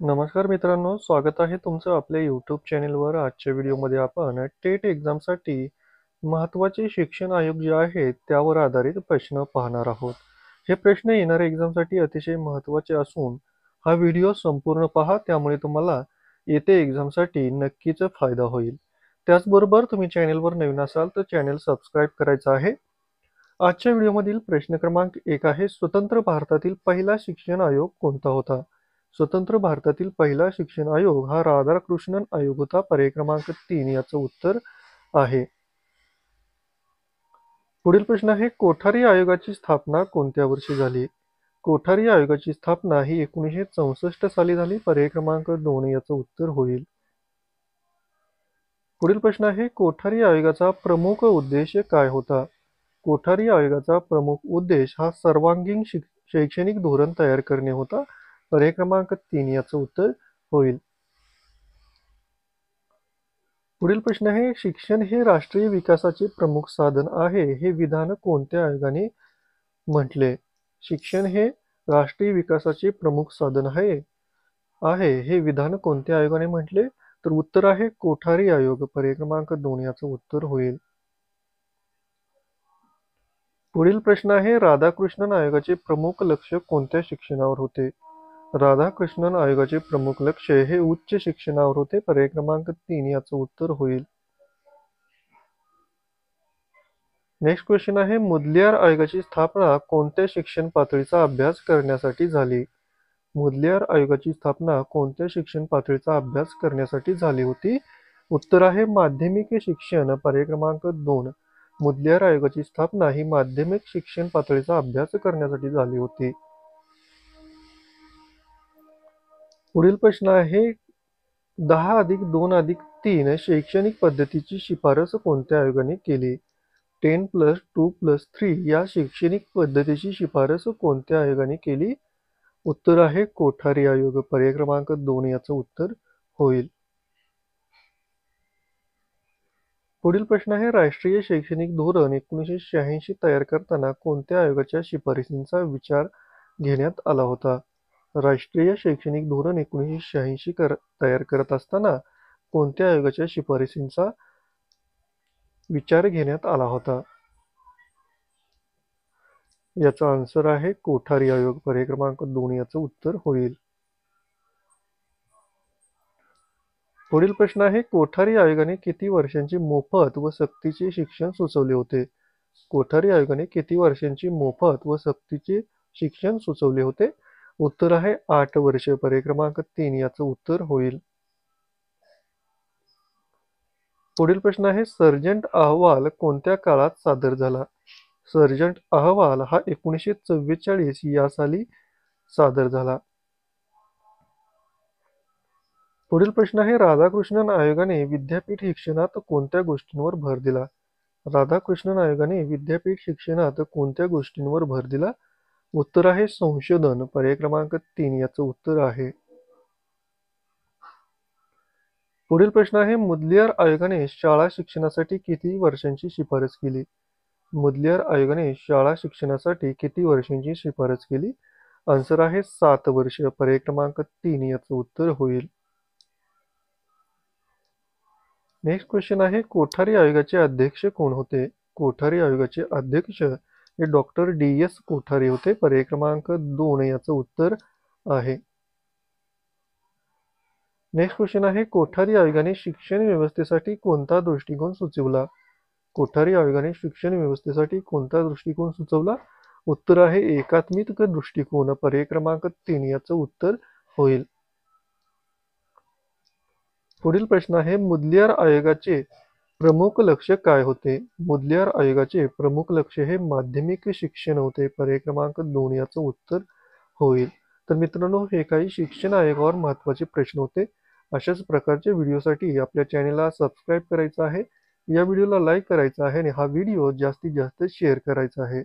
नमस्कार मित्रांनो, स्वागत आहे तुमचं आपल्या यूट्यूब चॅनेलवर. आजच्या व्हिडिओमध्ये आपण टेट एक्झामसाठी महत्त्वाचे शिक्षण आयोग जे आहेत त्यावर आधारित प्रश्न पाहणार आहोत. हे प्रश्न येणाऱ्या एक्झामसाठी अतिशय महत्त्वाचे असून हा व्हिडिओ संपूर्ण पहा, त्यामुळे तुम्हाला येत्या एक्झामसाठी नक्कीच फायदा होईल. त्याचबरोबर तुम्ही चॅनेलवर नवीन असाल तर चॅनेल सबस्क्राईब करायचं आहे. आजच्या व्हिडिओमधील प्रश्न क्रमांक 1 आहे, स्वतंत्र भारतातील पहिला शिक्षण आयोग कोणता होता? स्वतंत्र भारतातील पहिला शिक्षण आयोग हा राधाकृष्णन आयोग होता. पर्याय क्रमांक 3 याचं उत्तर आहे. पुढील प्रश्न आहे, कोठारी आयोगाची स्थापना कोणत्या वर्षी झाली? कोठारी आयोगाची स्थापना ही 1964 साली झाली. पर्याय क्रमांक 2 याचं उत्तर होईल. पुढील प्रश्न आहे, कोठारी आयोगाचा प्रमुख उद्देश काय होता? कोठारी आयोगाचा प्रमुख उद्देश हा सर्वांगीण शैक्षणिक धोरण तयार करणे होता. पर्याय क्रमांक 3 याचं उत्तर होईल. पुढील प्रश्न आहे, शिक्षण हे राष्ट्रीय विकासाचे प्रमुख साधन आहे हे विधान कोणत्या आयोगाने म्हटले? शिक्षण हे राष्ट्रीय विकासाचे प्रमुख साधन आहे हे विधान कोणत्या आयोगाने म्हटले? तर उत्तर आहे कोठारी आयोग. पर्याय क्रमांक 2 याचं उत्तर होईल. पुढील प्रश्न आहे, राधाकृष्णन आयोगाचे प्रमुख लक्ष कोणत्या शिक्षणावर होते? राधाकृष्णन आयोगाचे प्रमुख लक्ष हे उच्च शिक्षणावर होते. पर्याय क्रमांक 3 याचं उत्तर होईल. नेक्स्ट क्वेश्चन आहे, मुदलियार आयोगाची स्थापना कोणत्या शिक्षण पातळीचा अभ्यास करण्यासाठी झाली? मुदलियार आयोगाची स्थापना कोणत्या शिक्षण पातळीचा अभ्यास करण्यासाठी झाली होती? उत्तर आहे माध्यमिक शिक्षण. पर्याय क्रमांक 2. मुदलियार आयोगाची स्थापना ही माध्यमिक शिक्षण पातळीचा अभ्यास करण्यासाठी झाली होती. पुढील प्रश्न आहे, 10+2+3 शैक्षणिक पद्धतीची शिफारस कोणत्या आयोगाने केली? 10+2+3 या शैक्षणिक पद्धतीची शिफारस कोणत्या आयोगाने केली? उत्तर आहे कोठारी आयोग. पर्याय क्रमांक 2 याचं उत्तर होईल. पुढील प्रश्न आहे, राष्ट्रीय शैक्षणिक धोरण 1986 तयार करताना कोणत्या आयोगाच्या शिफारसींचा विचार घेण्यात आला होता? राष्ट्रीय शैक्षणिक धोरण 1986 तयार करत असताना कोणत्या आयोगाच्या शिफारसींचा विचार घेण्यात आला होता? याचा आन्सर आहे कोठारी आयोग. पर्याय क्रमांक 2 याचं उत्तर होईल. पुढील प्रश्न आहे, कोठारी आयोगाने किती वर्षांची मोफत व सक्तीचे शिक्षण सुचवले होते? कोठारी आयोगाने किती वर्षांची मोफत व सक्तीचे शिक्षण सुचवले होते? उत्तर आहे 8 वर्ष. पर्याय क्रमांक 3 याचं उत्तर होईल. पुढील प्रश्न आहे, सर्जंट अहवाल कोणत्या काळात सादर झाला? सर्जंट अहवाल हा 1944 या साली सादर झाला. पुढील प्रश्न आहे, राधाकृष्णन आयोगाने विद्यापीठ शिक्षणात कोणत्या गोष्टींवर भर दिला? राधाकृष्णन आयोगाने विद्यापीठ शिक्षणात कोणत्या गोष्टींवर भर दिला? उत्तर आहे संशोधन. पर्याय क्रमांक 3 याचं उत्तर आहे. पुढील प्रश्न आहे, मुदलियार आयोगाने शाळा शिक्षणासाठी किती वर्षांची शिफारस केली? मुदलियार आयोगाने शाळा शिक्षणासाठी किती वर्षांची शिफारस केली? आन्सर आहे 7 वर्ष. पर्याय क्रमांक 3 याचं उत्तर होईल. नेक्स्ट क्वेश्चन आहे, कोठारी आयोगाचे अध्यक्ष कोण होते? कोठारी आयोगाचे अध्यक्ष हे डॉक्टर DS कोठारी होते. पर्याय क्रमांक 2 याचं उत्तर आहे. नेक्स्ट क्वेश्चन आहे, कोठारी आयोगाने शिक्षण व्यवस्थेसाठी कोणता दृष्टिकोन सुचवला? कोठारी आयोगाने शिक्षण व्यवस्थेसाठी कोणता दृष्टिकोन सुचवला? उत्तर आहे एकात्मिक दृष्टिकोन. पर्याय क्रमांक 3 याचं उत्तर होईल. पुढील प्रश्न आहे, मुदलियार आयोगाचे प्रमुख लक्ष काय होते? मुदलियार आयोगाचे प्रमुख लक्ष हे माध्यमिक शिक्षण होते. पर्याय क्रमांक 2 याचं उत्तर होईल. तर मित्रांनो, हे काही शिक्षण आयोगावर महत्त्वाचे प्रश्न होते. अशाच प्रकारच्या व्हिडिओसाठी आपल्या चॅनेलला सबस्क्राईब करायचं आहे, या व्हिडिओला लाईक करायचं आहे आणि हा व्हिडिओ जास्तीत जास्त शेअर करायचा आहे.